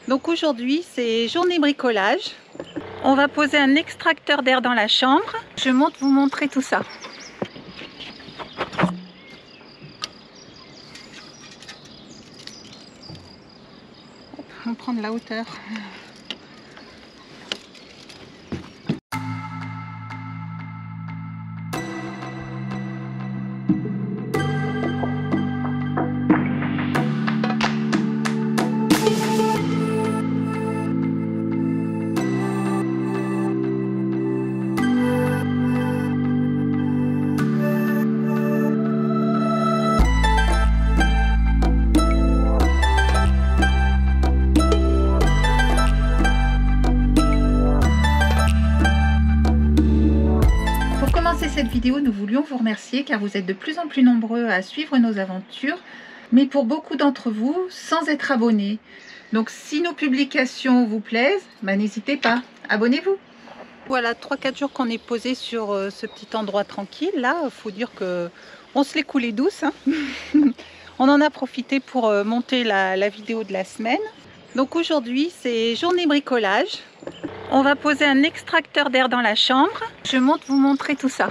Donc aujourd'hui c'est journée bricolage. On va poser un extracteur d'air dans la chambre. Je monte vous montrer tout ça. On va prendre la hauteur. Cette vidéo, nous voulions vous remercier car vous êtes de plus en plus nombreux à suivre nos aventures, mais pour beaucoup d'entre vous, sans être abonnés. Donc si nos publications vous plaisent, n'hésitez pas, abonnez-vous. Voilà, 3-4 jours qu'on est posé sur ce petit endroit tranquille. Là, il faut dire que on se l'est coulé douce. Hein. On en a profité pour monter la vidéo de la semaine. Donc aujourd'hui, c'est journée bricolage. On va poser un extracteur d'air dans la chambre. Je monte vous montrer tout ça.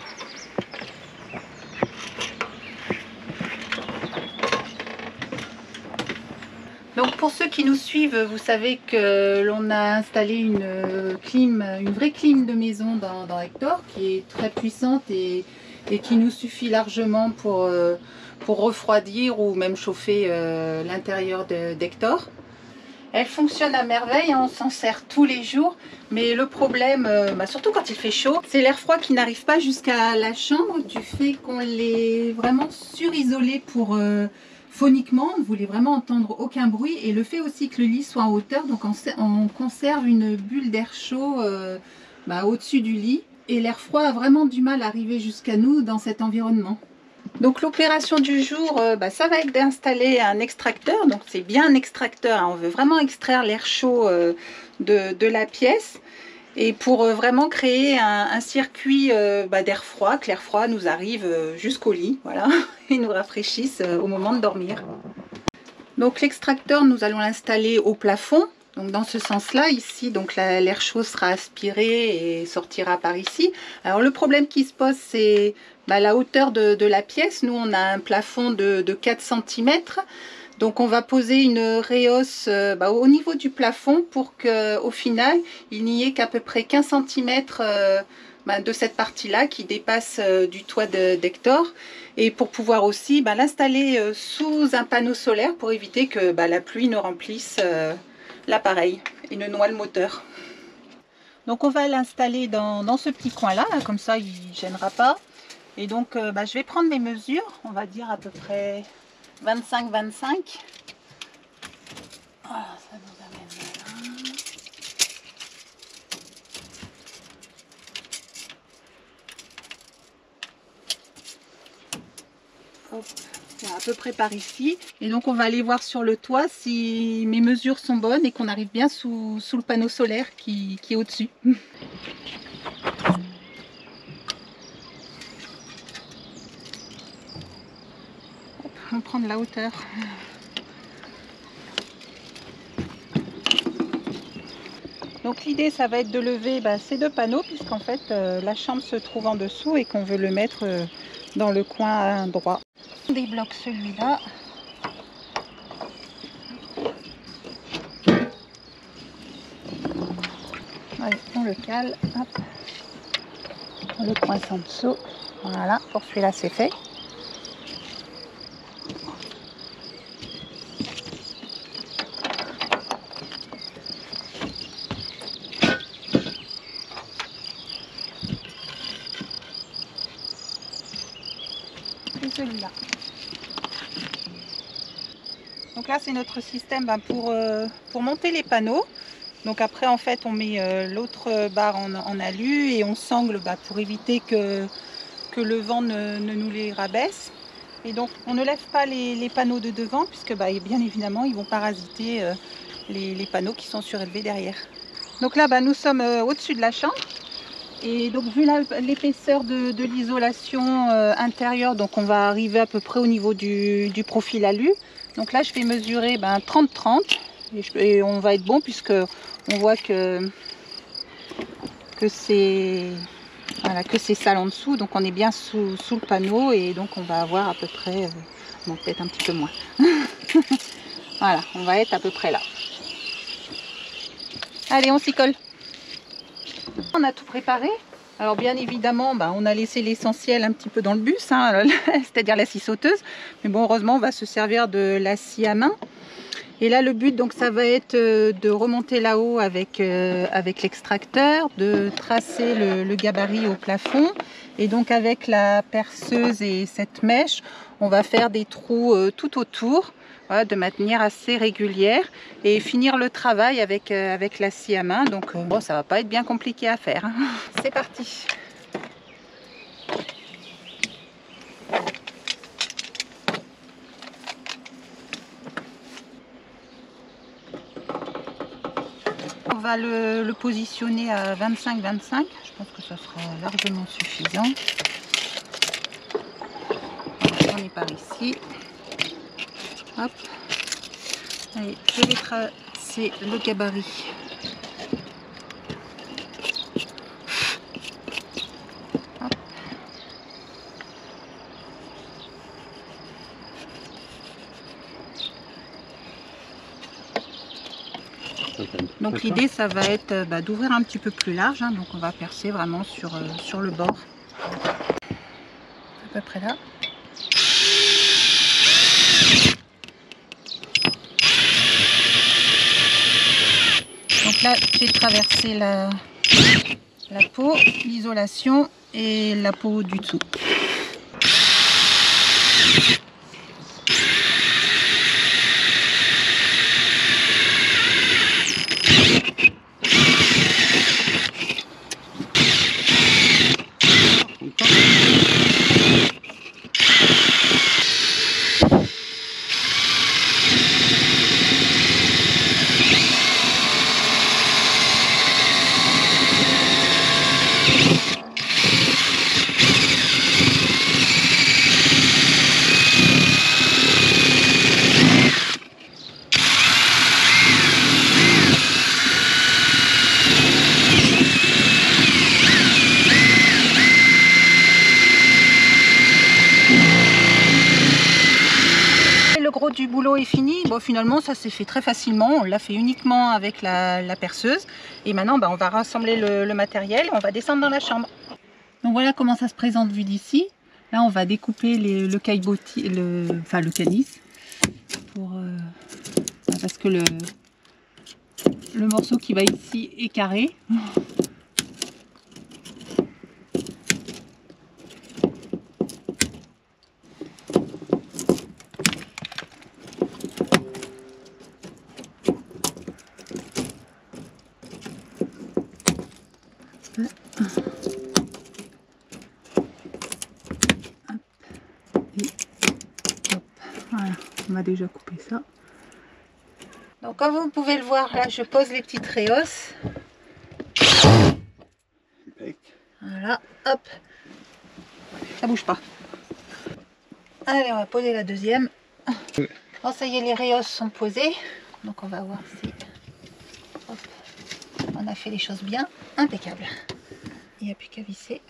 Donc pour ceux qui nous suivent, vous savez que l'on a installé une vraie clim de maison dans Hector qui est très puissante et qui nous suffit largement pour refroidir ou même chauffer l'intérieur d'Hector. Elle fonctionne à merveille, on s'en sert tous les jours, mais le problème, surtout quand il fait chaud, c'est l'air froid qui n'arrive pas jusqu'à la chambre du fait qu'on l'ait vraiment surisolé pour phoniquement, on ne voulait vraiment entendre aucun bruit et le fait aussi que le lit soit en hauteur, donc on conserve une bulle d'air chaud au-dessus du lit et l'air froid a vraiment du mal à arriver jusqu'à nous dans cet environnement. Donc l'opération du jour, ça va être d'installer un extracteur. Donc c'est bien un extracteur, hein. On veut vraiment extraire l'air chaud de la pièce. Et pour vraiment créer un circuit d'air froid, que l'air froid nous arrive jusqu'au lit, voilà, et nous rafraîchisse au moment de dormir. Donc l'extracteur, nous allons l'installer au plafond. Donc dans ce sens-là, ici, donc l'air chaud sera aspiré et sortira par ici. Alors le problème qui se pose, c'est la hauteur de la pièce. Nous, on a un plafond de 4 cm. Donc on va poser une réhausse au niveau du plafond pour qu'au final, il n'y ait qu'à peu près 15 cm de cette partie-là qui dépasse du toit d'Hector. Et pour pouvoir aussi l'installer sous un panneau solaire pour éviter que la pluie ne remplisse l'appareil et ne noie le moteur. Donc on va l'installer dans ce petit coin là, comme ça il ne gênera pas. Et donc je vais prendre mes mesures, on va dire à peu près 25-25. Voilà, ça nous amène là. Hop. À peu près par ici, et donc on va aller voir sur le toit si mes mesures sont bonnes et qu'on arrive bien sous le panneau solaire qui est au-dessus. On va prendre la hauteur. Donc l'idée ça va être de lever ces deux panneaux puisqu'en fait la chambre se trouve en dessous et qu'on veut le mettre dans le coin droit. On débloque celui-là. Allez, on le cale. Hop. On le coince en dessous. Voilà, pour celui-là c'est fait. Et celui-là. Donc là c'est notre système pour monter les panneaux. Donc après en fait on met l'autre barre en alu et on sangle pour éviter que le vent ne nous les rabaisse. Et donc on ne lève pas les panneaux de devant puisque bien évidemment ils vont parasiter les panneaux qui sont surélevés derrière. Donc là nous sommes au-dessus de la chambre. Et donc vu l'épaisseur de l'isolation intérieure, donc on va arriver à peu près au niveau du profil alu. Donc là je vais mesurer 30-30 Et on va être bon puisque on voit que c'est voilà, que c'est sale en dessous, donc on est bien sous le panneau et donc on va avoir à peu près, bon peut-être un petit peu moins. Voilà, on va être à peu près là. Allez, on s'y colle. On a tout préparé. Alors bien évidemment, on a laissé l'essentiel un petit peu dans le bus, hein, c'est-à-dire la scie sauteuse. Mais bon, heureusement, on va se servir de la scie à main. Et là, le but, donc, ça va être de remonter là-haut avec l'extracteur, de tracer le gabarit au plafond. Et donc, avec la perceuse et cette mèche, on va faire des trous tout autour, voilà, de manière assez régulière. Et finir le travail avec la scie à main. Donc, bon, ça va pas être bien compliqué à faire, hein. C'est parti! On va le positionner à 25-25. Je pense que ça sera largement suffisant. On est par ici. Hop. Allez, je vais tracer le gabarit. Hop. Donc l'idée, ça va être d'ouvrir un petit peu plus large, hein, donc on va percer vraiment sur le bord, à peu près là. Donc là, j'ai traversé la peau, l'isolation et la peau du dessous. Du boulot est fini. Bon, finalement ça s'est fait très facilement, on l'a fait uniquement avec la perceuse et maintenant on va rassembler le matériel et on va descendre dans la chambre. Donc voilà comment ça se présente vu d'ici. Là on va découper le caillebotis, le canis pour, parce que le morceau qui va ici est carré. Voilà, on va déjà couper ça. Donc comme vous pouvez le voir, là je pose les petites réosses. Voilà, hop, ça bouge pas. Allez, on va poser la deuxième. Bon, ça y est, les réosses sont posées. Donc on va voir si hop, on a fait les choses bien. Impeccable. Il n'y a plus qu'à visser.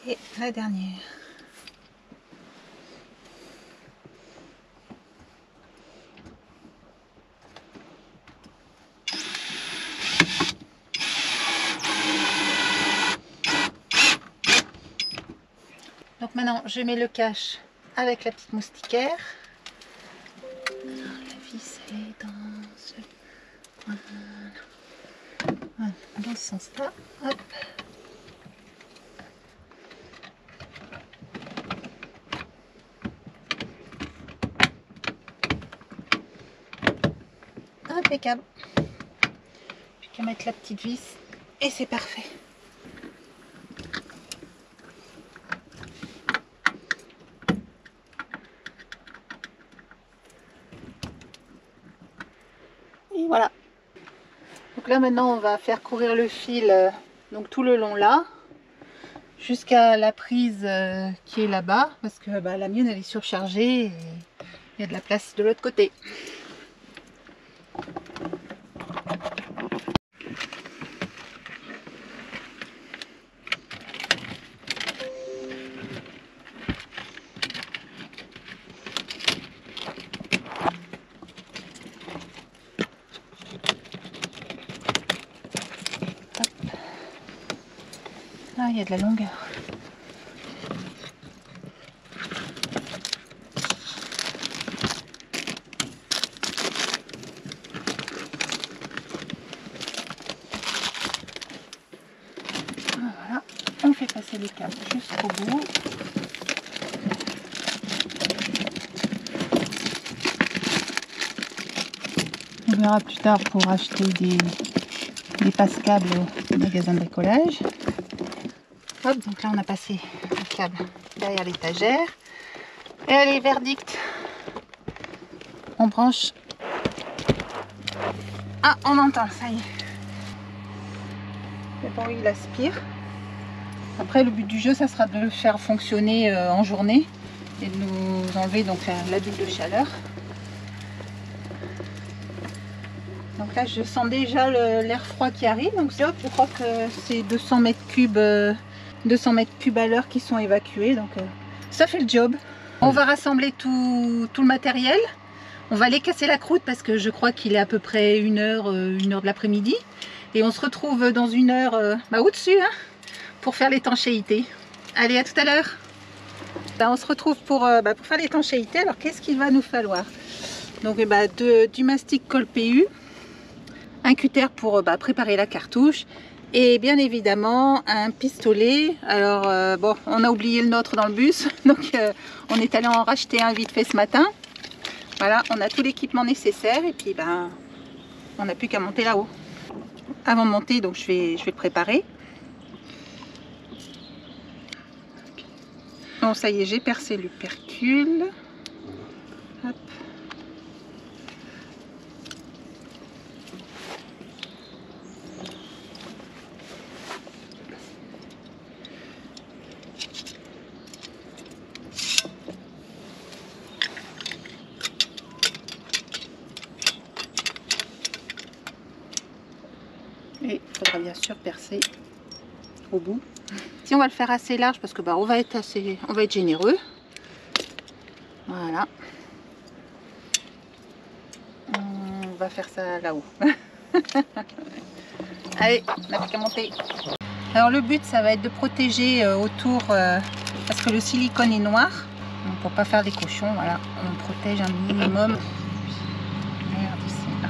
Et la dernière. Donc maintenant je mets le cache avec la petite moustiquaire. Alors, la vis elle est dans ce sens-là. Hop. impeccable. J'ai qu'à mettre la petite vis et c'est parfait. Et voilà. Donc là maintenant on va faire courir le fil donc tout le long là jusqu'à la prise qui est là-bas parce que la mienne elle est surchargée et il y a de la place de l'autre côté. Ah, il y a de la longueur. Voilà, on fait passer les câbles jusqu'au bout. On verra plus tard pour acheter des passe-câbles au magasin de bricolage. Hop, donc là on a passé le câble derrière l'étagère. Et allez, verdict. On branche. Ah, on entend, ça y est. Le bruit, il aspire. Après, le but du jeu, ça sera de le faire fonctionner en journée et de nous enlever donc la bulle de chaleur. Donc là, je sens déjà l'air froid qui arrive. Donc je crois que c'est 200 mètres cubes à l'heure qui sont évacués. Donc ça fait le job. On va rassembler tout le matériel. On va aller casser la croûte parce que je crois qu'il est à peu près 1h de l'après-midi. Et on se retrouve dans 1 heure au-dessus hein, pour faire l'étanchéité. Allez, à tout à l'heure. On se retrouve pour faire l'étanchéité. Alors qu'est-ce qu'il va nous falloir? Donc du mastic colle PU, un cutter pour préparer la cartouche et bien évidemment un pistolet. Alors bon, on a oublié le nôtre dans le bus, donc on est allé en racheter un vite fait ce matin. Voilà, on a tout l'équipement nécessaire et puis on n'a plus qu'à monter là-haut. Avant de monter, donc je vais le préparer. Bon, ça y est, j'ai percé l'opercule. Hop. Et il faudra bien sûr percer au bout. Si on va le faire assez large parce que on va être généreux. Voilà. On va faire ça là-haut. Allez, on n'a plus qu'à monter. Alors le but ça va être de protéger autour parce que le silicone est noir. Donc, pour pas faire des cochons, voilà, on protège un minimum. Regarde ici, là.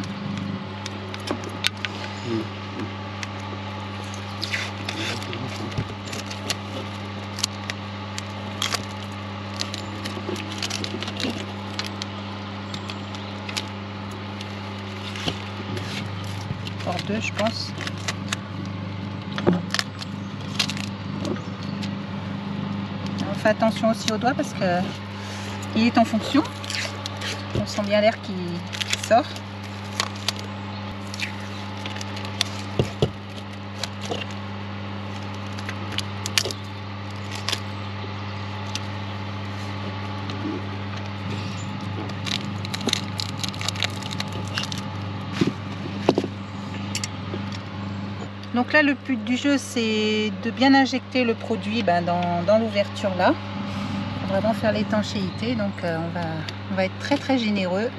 Encore 2 je pense. On fait attention aussi aux doigts parce que il est en fonction. On sent bien l'air qui sort. Donc là, le but du jeu, c'est de bien injecter le produit dans l'ouverture là. Vraiment faire l'étanchéité. Donc on va être très très généreux.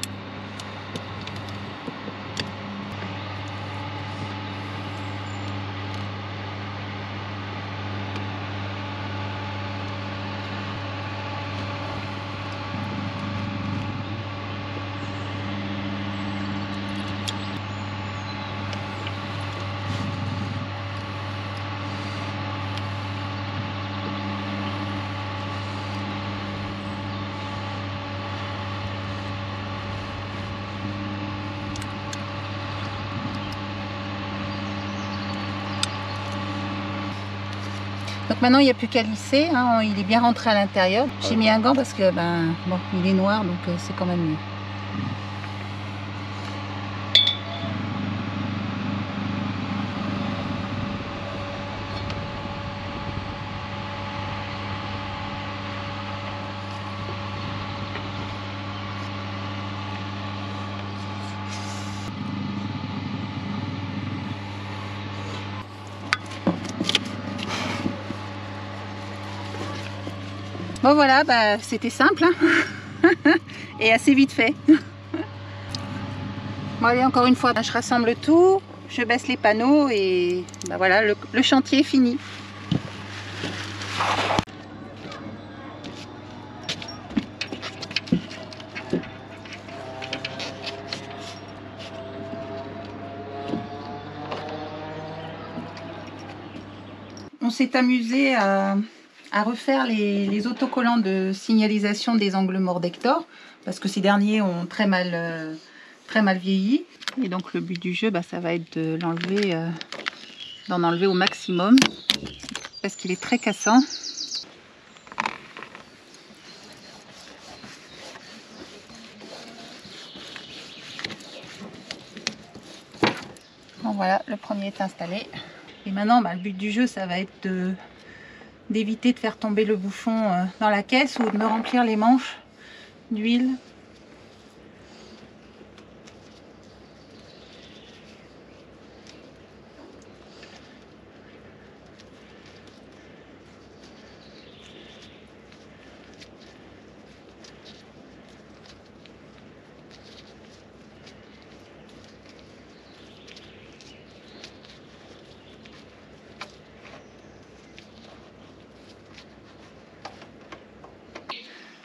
Donc maintenant il n'y a plus qu'à lisser, hein, il est bien rentré à l'intérieur. J'ai mis un gant parce que bon, il est noir, donc c'est quand même mieux. Bon voilà, c'était simple hein. Et assez vite fait. Bon allez, encore une fois, je rassemble tout, je baisse les panneaux et voilà, le chantier est fini. On s'est amusé à refaire les autocollants de signalisation des angles morts d'Hector parce que ces derniers ont très mal vieilli. Et donc le but du jeu, ça va être de l'enlever, d'en enlever au maximum parce qu'il est très cassant. Bon voilà, le premier est installé. Et maintenant, le but du jeu, ça va être d'éviter de faire tomber le bouchon dans la caisse ou de me remplir les manches d'huile.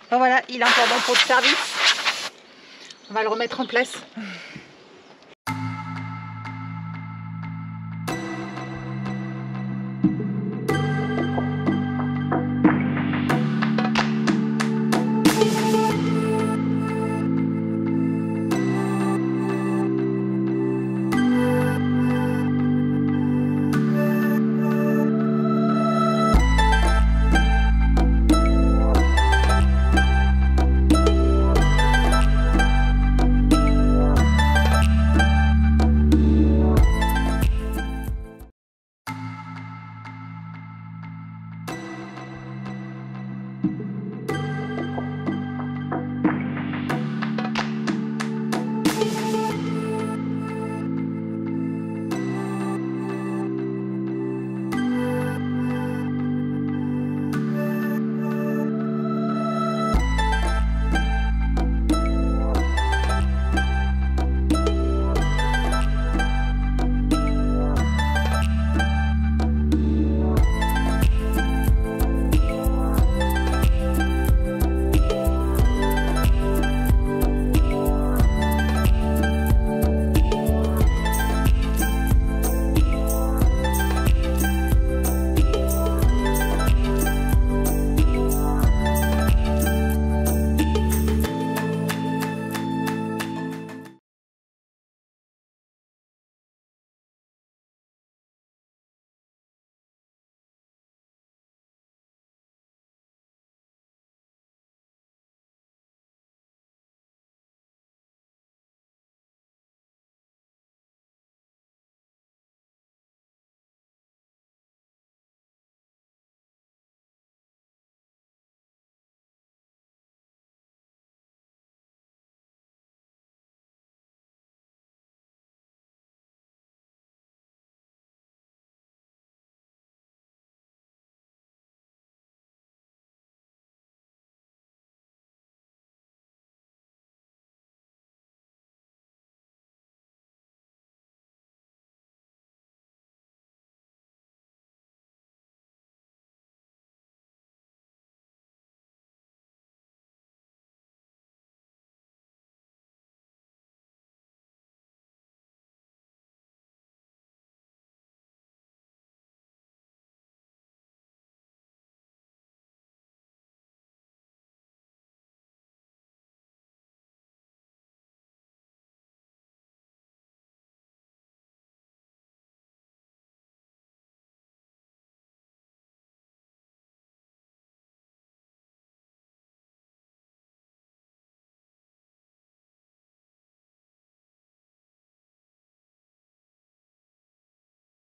Bon voilà, il est encore bon pour le service. On va le remettre en place.